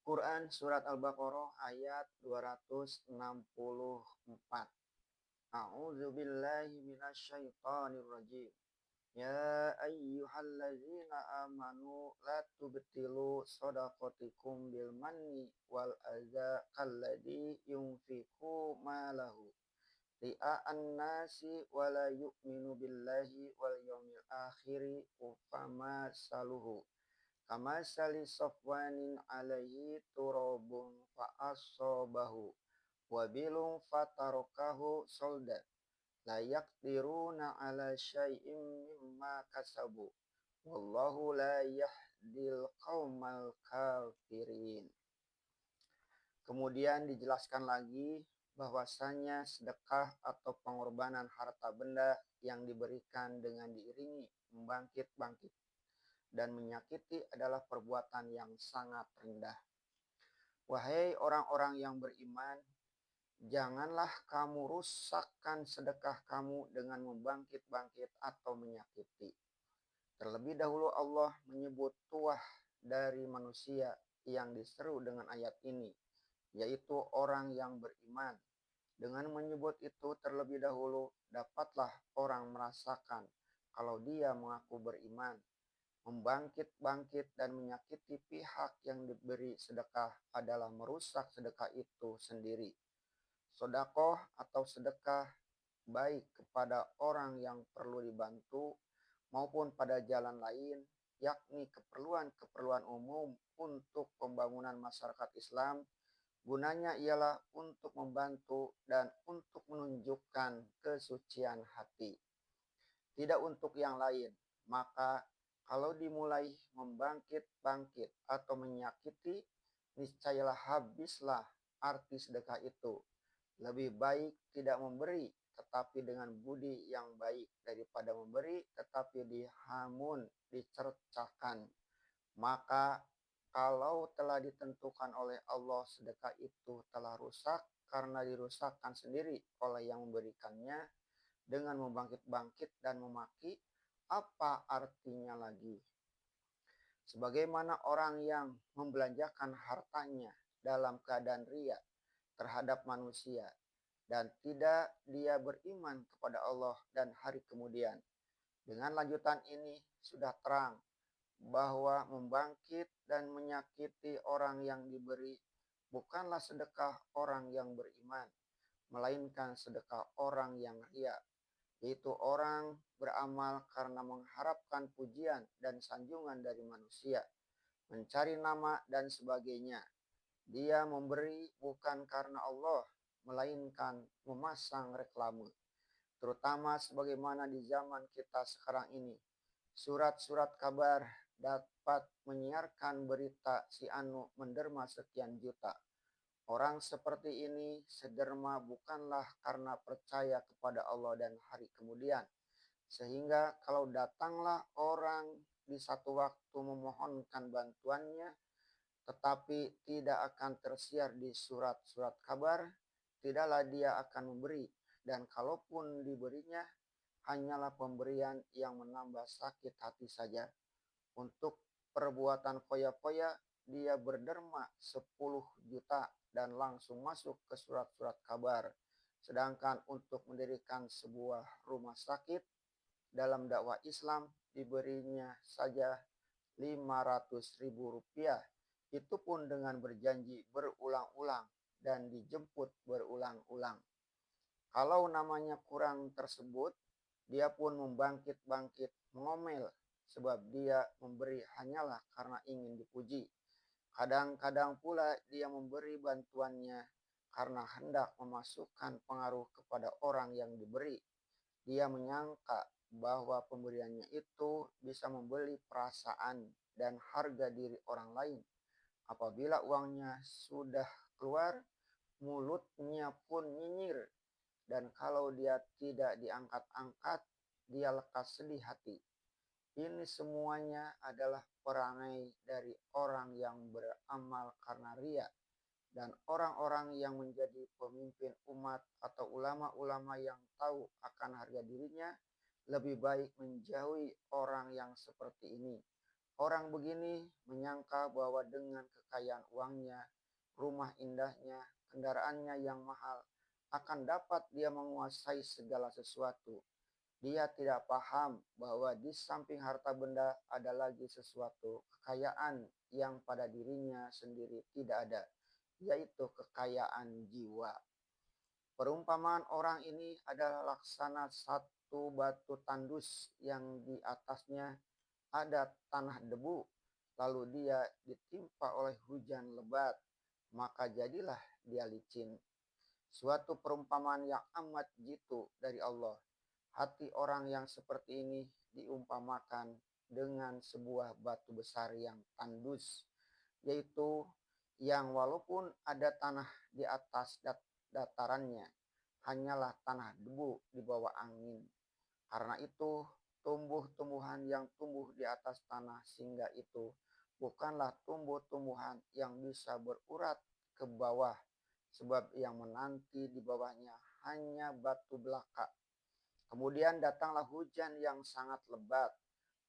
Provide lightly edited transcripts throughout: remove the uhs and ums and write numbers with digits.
Quran Surat Al-Baqarah ayat 264. A'udzu billahi minasyaitonir rajim. Ya ayyuhalladzina amanu la tubtilu shadaqatikum bil manni wal adza kalladzi yunfiqu malahu ria'an nasi wa la yu'minu billahi wal yawmil akhiri fama saluhu kama sali sofwanin alaihi turabun fa asobahu wabilung fatarokahu solda la yaqdiruna ala syai'im mimma kasabu wallahu la yahdil qaumal kafirin. Kemudian dijelaskan lagi bahwasanya sedekah atau pengorbanan harta benda yang diberikan dengan diiringi membangkit-bangkit dan menyakiti adalah perbuatan yang sangat rendah. Wahai orang-orang yang beriman, janganlah kamu rusakkan sedekah kamu dengan membangkit-bangkit atau menyakiti. Terlebih dahulu Allah menyebut tuah dari manusia yang diseru dengan ayat ini, yaitu orang yang beriman. Dengan menyebut itu terlebih dahulu, dapatlah orang merasakan kalau dia mengaku beriman. Membangkit-bangkit dan menyakiti pihak yang diberi sedekah adalah merusak sedekah itu sendiri. Sedekah atau sedekah baik kepada orang yang perlu dibantu maupun pada jalan lain, yakni keperluan-keperluan umum untuk pembangunan masyarakat Islam. Gunanya ialah untuk membantu dan untuk menunjukkan kesucian hati, tidak untuk yang lain. Maka kalau dimulai membangkit-bangkit atau menyakiti, niscayalah habislah arti sedekah itu. Lebih baik tidak memberi tetapi dengan budi yang baik daripada memberi tetapi dihamun, dicercakan. Maka kalau telah ditentukan oleh Allah sedekah itu telah rusak karena dirusakkan sendiri oleh yang memberikannya dengan membangkit-bangkit dan memaki, apa artinya lagi? Sebagaimana orang yang membelanjakan hartanya dalam keadaan ria terhadap manusia dan tidak dia beriman kepada Allah dan hari kemudian. Dengan lanjutan ini sudah terang bahwa membangkit dan menyakiti orang yang diberi bukanlah sedekah orang yang beriman, melainkan sedekah orang yang ria, yaitu orang beramal karena mengharapkan pujian dan sanjungan dari manusia, mencari nama dan sebagainya. Dia memberi bukan karena Allah, melainkan memasang reklame, terutama sebagaimana di zaman kita sekarang ini. Surat-surat kabar dapat menyiarkan berita si anu menderma sekian juta. Orang seperti ini sederma bukanlah karena percaya kepada Allah dan hari kemudian. Sehingga kalau datanglah orang di satu waktu memohonkan bantuannya, tetapi tidak akan tersiar di surat-surat kabar, tidaklah dia akan memberi. Dan kalaupun diberinya, hanyalah pemberian yang menambah sakit hati saja. Untuk perbuatan foya-foya, dia berderma 10 juta dan langsung masuk ke surat-surat kabar. Sedangkan untuk mendirikan sebuah rumah sakit dalam dakwah Islam diberinya saja 500.000 rupiah. Itu pun dengan berjanji berulang-ulang dan dijemput berulang-ulang. Kalau namanya kurang tersebut, dia pun membangkit-bangkit mengomel sebab dia memberi hanyalah karena ingin dipuji. Kadang-kadang pula dia memberi bantuannya karena hendak memasukkan pengaruh kepada orang yang diberi. Dia menyangka bahwa pemberiannya itu bisa membeli perasaan dan harga diri orang lain. Apabila uangnya sudah keluar, mulutnya pun nyinyir. Dan kalau dia tidak diangkat-angkat, dia lekas sedih hati. Ini semuanya adalah perangai dari orang yang beramal karena ria. Dan orang-orang yang menjadi pemimpin umat atau ulama-ulama yang tahu akan harga dirinya lebih baik menjauhi orang yang seperti ini. Orang begini menyangka bahwa dengan kekayaan uangnya, rumah indahnya, kendaraannya yang mahal, akan dapat dia menguasai segala sesuatu. Dia tidak paham bahwa di samping harta benda ada lagi sesuatu kekayaan yang pada dirinya sendiri tidak ada, yaitu kekayaan jiwa. Perumpamaan orang ini adalah laksana satu batu tandus yang di atasnya ada tanah debu, lalu dia ditimpa oleh hujan lebat, maka jadilah dia licin. Suatu perumpamaan yang amat jitu dari Allah. Hati orang yang seperti ini diumpamakan dengan sebuah batu besar yang tandus, yaitu yang walaupun ada tanah di atas datarannya, hanyalah tanah debu di bawah angin. Karena itu, tumbuh-tumbuhan yang tumbuh di atas tanah sehingga itu bukanlah tumbuh-tumbuhan yang bisa berurat ke bawah, sebab yang menanti di bawahnya hanya batu belaka. Kemudian datanglah hujan yang sangat lebat,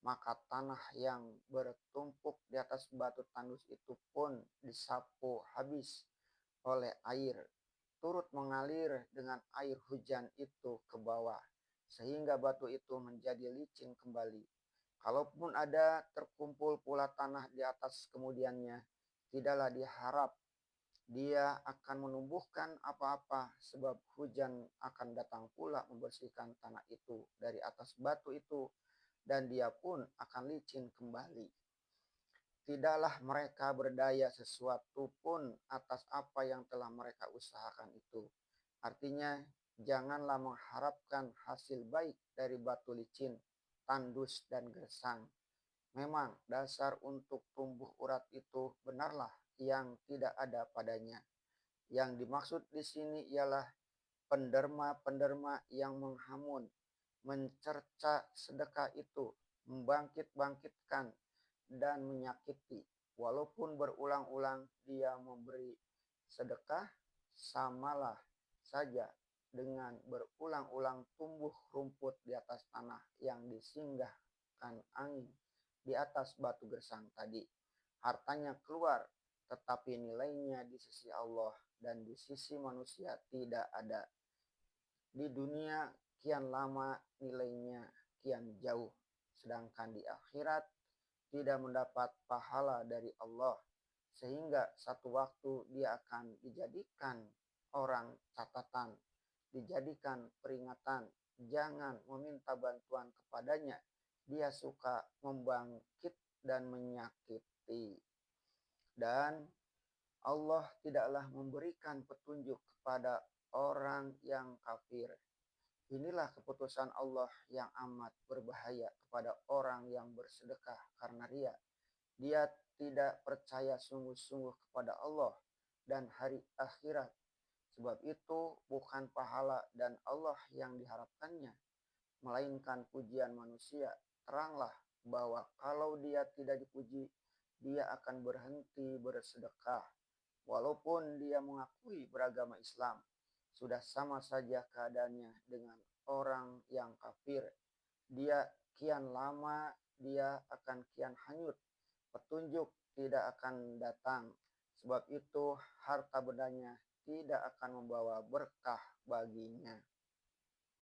maka tanah yang bertumpuk di atas batu tandus itu pun disapu habis oleh air, turut mengalir dengan air hujan itu ke bawah, sehingga batu itu menjadi licin kembali. Kalaupun ada terkumpul pula tanah di atas kemudiannya, tidaklah diharap dia akan menumbuhkan apa-apa, sebab hujan akan datang pula membersihkan tanah itu dari atas batu itu, dan dia pun akan licin kembali. Tidaklah mereka berdaya sesuatu pun atas apa yang telah mereka usahakan itu. Artinya, janganlah mengharapkan hasil baik dari batu licin, tandus, dan gersang. Memang dasar untuk tumbuh urat itu benarlah yang tidak ada padanya. Yang dimaksud di sini ialah penderma-penderma yang menghamun, mencerca sedekah itu, membangkit-bangkitkan, dan menyakiti. Walaupun berulang-ulang dia memberi sedekah, samalah saja dengan berulang-ulang tumbuh rumput di atas tanah yang disinggahkan angin di atas batu gersang tadi. Hartanya keluar, tetapi nilainya di sisi Allah dan di sisi manusia tidak ada. Di dunia kian lama nilainya kian jauh, sedangkan di akhirat tidak mendapat pahala dari Allah, sehingga satu waktu dia akan dijadikan orang catatan, dijadikan peringatan, jangan meminta bantuan kepadanya, dia suka membangkit dan menyakiti. Dan Allah tidaklah memberikan petunjuk kepada orang yang kafir. Inilah keputusan Allah yang amat berbahaya kepada orang yang bersedekah karena ria. Dia tidak percaya sungguh-sungguh kepada Allah dan hari akhirat. Sebab itu bukan pahala dan Allah yang diharapkannya, melainkan pujian manusia. Teranglah bahwa kalau dia tidak dipuji, dia akan berhenti bersedekah. Walaupun dia mengakui beragama Islam, sudah sama saja keadaannya dengan orang yang kafir. Dia kian lama, dia akan kian hanyut. Petunjuk tidak akan datang. Sebab itu harta bendanya tidak akan membawa berkah baginya.